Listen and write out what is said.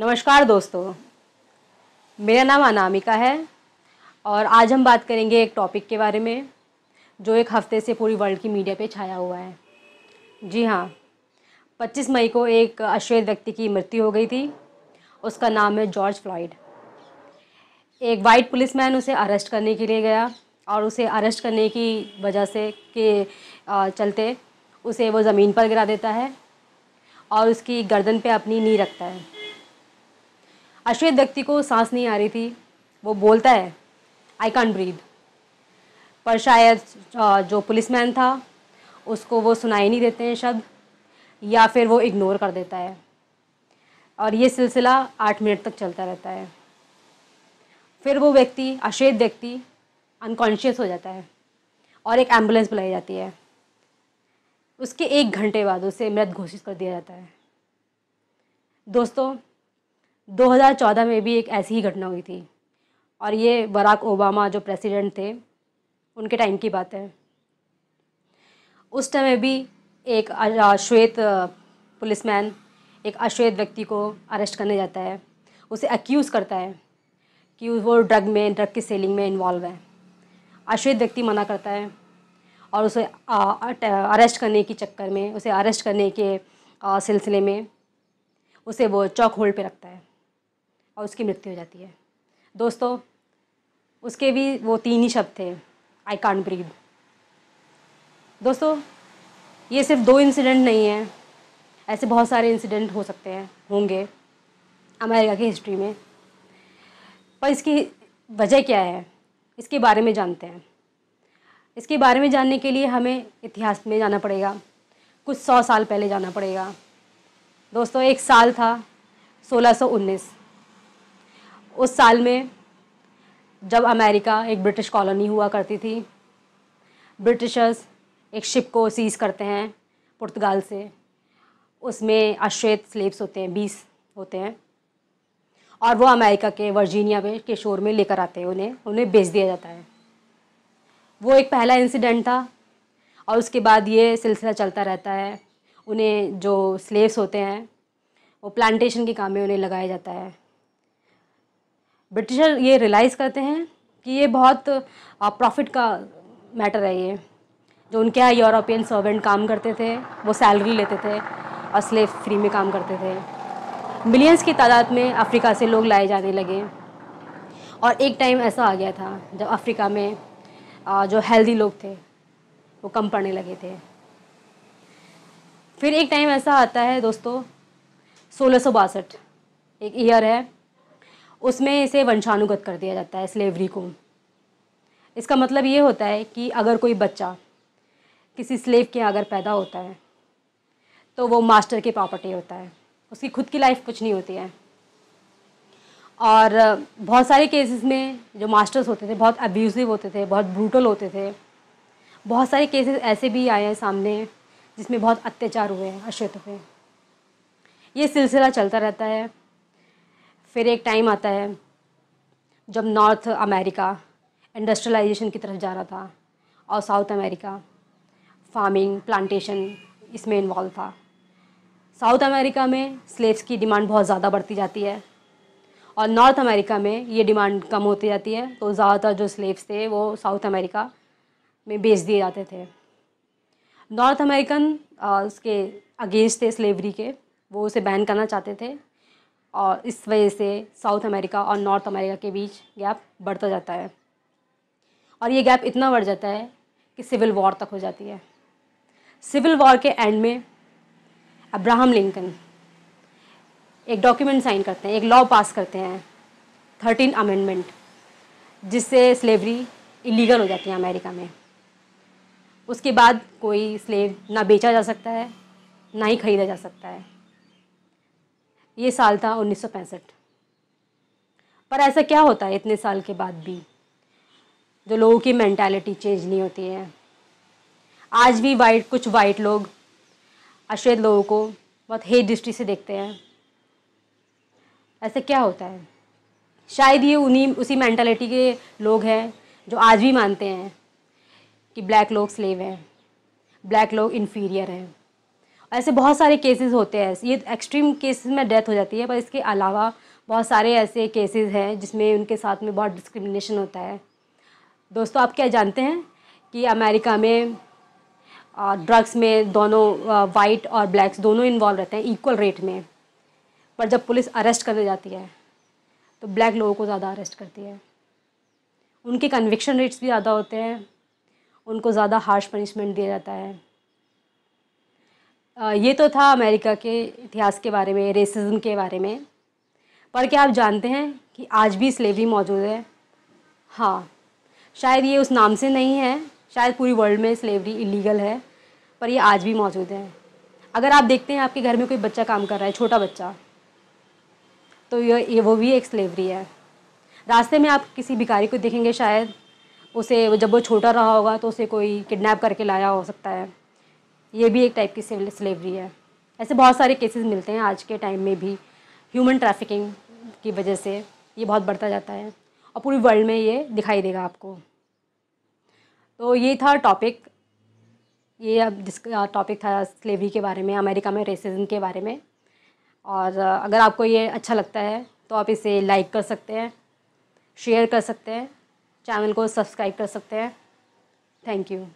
नमस्कार दोस्तों, मेरा नाम अनामिका है और आज हम बात करेंगे एक टॉपिक के बारे में जो एक हफ्ते से पूरी वर्ल्ड की मीडिया पे छाया हुआ है। जी हाँ, 25 मई को एक अश्वेत व्यक्ति की मृत्यु हो गई थी। उसका नाम है जॉर्ज फ्लॉयड। एक वाइट पुलिसमैन उसे अरेस्ट करने के लिए गया और उसे अरेस्ट करने की वजह से के चलते उसे वो ज़मीन पर गिरा देता है और उसकी गर्दन पे अपनी नी रखता है। अश्वेत व्यक्ति को सांस नहीं आ रही थी। वो बोलता है आई कांट ब्रीथ, पर शायद जो पुलिसमैन था उसको वो सुनाई नहीं देते हैं शब्द, या फिर वो इग्नोर कर देता है और ये सिलसिला 8 मिनट तक चलता रहता है। फिर वो व्यक्ति, अश्वेत व्यक्ति, अनकॉन्शियस हो जाता है और एक एम्बुलेंस बुलाई जाती है। उसके 1 घंटे बाद उसे मृत घोषित कर दिया जाता है। दोस्तों, 2014 में भी एक ऐसी ही घटना हुई थी और ये बराक ओबामा जो प्रेसिडेंट थे उनके टाइम की बात है। उस टाइम में भी एक श्वेत पुलिसमैन एक अश्वेत व्यक्ति को अरेस्ट करने जाता है। उसे अक्यूज़ करता है कि वो ड्रग की सेलिंग में इन्वॉल्व है। अश्वेत व्यक्ति मना करता है और उसे अरेस्ट करने के चक्कर में, उसे अरेस्ट करने के सिलसिले में उसे वो चौक होल्ड पे रखता है और उसकी मृत्यु हो जाती है। दोस्तों, उसके भी वो 3 ही शब्द थे, आई कांट ब्रीथ। दोस्तों, ये सिर्फ 2 इंसिडेंट नहीं हैं, ऐसे बहुत सारे इंसिडेंट हो सकते हैं, होंगे अमेरिका की हिस्ट्री में। पर इसकी वजह क्या है, इसके बारे में जानते हैं। इसके बारे में जानने के लिए हमें इतिहास में जाना पड़ेगा, कुछ 100 साल पहले जाना पड़ेगा। दोस्तों, एक साल था 1619। उस साल में जब अमेरिका एक ब्रिटिश कॉलोनी हुआ करती थी, ब्रिटिशर्स एक शिप को सीज़ करते हैं पुर्तगाल से। उसमें अश्वेत स्लेव्स होते हैं, 20 होते हैं, और वो अमेरिका के वर्जीनिया के शोर में लेकर आते हैं। उन्हें बेच दिया जाता है। वो एक पहला इंसिडेंट था और उसके बाद ये सिलसिला चलता रहता है। उन्हें जो स्लेव्स होते हैं वो प्लांटेशन के काम में उन्हें लगाया जाता है। ब्रिटिशर ये रियलाइज़ करते हैं कि ये बहुत प्रॉफिट का मैटर है। ये जो उनके यहाँ यूरोपियन सर्वेंट काम करते थे वो सैलरी लेते थे और स्लेव फ्री में काम करते थे। मिलियंस की तादाद में अफ्रीका से लोग लाए जाने लगे और एक टाइम ऐसा आ गया था जब अफ्रीका में जो हेल्दी लोग थे वो कम पड़ने लगे थे। फिर एक टाइम ऐसा आता है दोस्तों, 1662 एक ईयर है, उसमें इसे वंशानुगत कर दिया जाता है, स्लेवरी को। इसका मतलब ये होता है कि अगर कोई बच्चा किसी स्लेव के अगर पैदा होता है तो वो मास्टर की प्रॉपर्टी होता है, उसकी खुद की लाइफ कुछ नहीं होती है। और बहुत सारे केसेस में जो मास्टर्स होते थे बहुत अब्यूज़िव होते थे, बहुत ब्रूटल होते थे। बहुत सारे केसेस ऐसे भी आए हैं सामने जिसमें बहुत अत्याचार हुए हैं अश्वेतों पे। ये सिलसिला चलता रहता है। फिर एक टाइम आता है जब नॉर्थ अमेरिका इंडस्ट्रियलाइजेशन की तरफ जा रहा था और साउथ अमेरिका फार्मिंग, प्लांटेशन इसमें इन्वॉल्व था। साउथ अमेरिका में स्लेव्स की डिमांड बहुत ज़्यादा बढ़ती जाती है और नॉर्थ अमेरिका में ये डिमांड कम होती जाती है। तो ज़्यादातर जो स्लेव्स थे वो साउथ अमेरिका में बेच दिए जाते थे। नॉर्थ अमेरिकन उसके अगेंस्ट थे स्लेवरी के, वो उसे बैन करना चाहते थे और इस वजह से साउथ अमेरिका और नॉर्थ अमेरिका के बीच गैप बढ़ता जाता है और ये गैप इतना बढ़ जाता है कि सिविल वॉर तक हो जाती है। सिविल वॉर के एंड में अब्राहम लिंकन एक डॉक्यूमेंट साइन करते हैं, एक लॉ पास करते हैं, 13 अमेंडमेंट, जिससे स्लेवरी इलीगल हो जाती है अमेरिका में। उसके बाद कोई स्लेव ना बेचा जा सकता है ना ही ख़रीदा जा सकता है। ये साल था 1965। पर ऐसा क्या होता है इतने साल के बाद भी जो लोगों की मेंटालिटी चेंज नहीं होती है। आज भी कुछ वाइट लोग अश्वेत लोगों को बहुत हेट दृष्टि से देखते हैं। ऐसा क्या होता है? शायद ये उसी मेंटालिटी के लोग हैं जो आज भी मानते हैं कि ब्लैक लोग स्लेव हैं, ब्लैक लोग इन्फीरियर हैं ऐसे बहुत सारे केसेस होते हैं, ये एक्सट्रीम केसेस में डेथ हो जाती है, पर इसके अलावा बहुत सारे ऐसे केसेस हैं जिसमें उनके साथ में बहुत डिस्क्रिमिनेशन होता है। दोस्तों, आप क्या जानते हैं कि अमेरिका में ड्रग्स में दोनों वाइट और ब्लैक्स दोनों इन्वॉल्व रहते हैं इक्वल रेट में, पर जब पुलिस अरेस्ट करने जाती है तो ब्लैक लोगों को ज़्यादा अरेस्ट करती है। उनके कन्विक्शन रेट्स भी ज़्यादा होते हैं, उनको ज़्यादा हार्श पनिशमेंट दिया जाता है। ये तो था अमेरिका के इतिहास के बारे में, रेसिज्म के बारे में। पर क्या आप जानते हैं कि आज भी स्लेवरी मौजूद है? हाँ, शायद ये उस नाम से नहीं है, शायद पूरी वर्ल्ड में स्लेवरी इलीगल है, पर ये आज भी मौजूद है। अगर आप देखते हैं आपके घर में कोई बच्चा काम कर रहा है, छोटा बच्चा, तो ये वो भी एक स्लेवरी है। रास्ते में आप किसी भिखारी को देखेंगे, शायद उसे जब वो छोटा रहा होगा तो उसे कोई किडनैप करके लाया हो सकता है, ये भी एक टाइप की स्लेवरी है। ऐसे बहुत सारे केसेस मिलते हैं आज के टाइम में भी। ह्यूमन ट्रैफिकिंग की वजह से ये बहुत बढ़ता जाता है और पूरी वर्ल्ड में ये दिखाई देगा आपको। तो ये था टॉपिक, ये अब जिसका टॉपिक था स्लेवरी के बारे में, अमेरिका में रेसिज्म के बारे में। और अगर आपको ये अच्छा लगता है तो आप इसे लाइक कर सकते हैं, शेयर कर सकते हैं, चैनल को सब्सक्राइब कर सकते हैं। Thank you.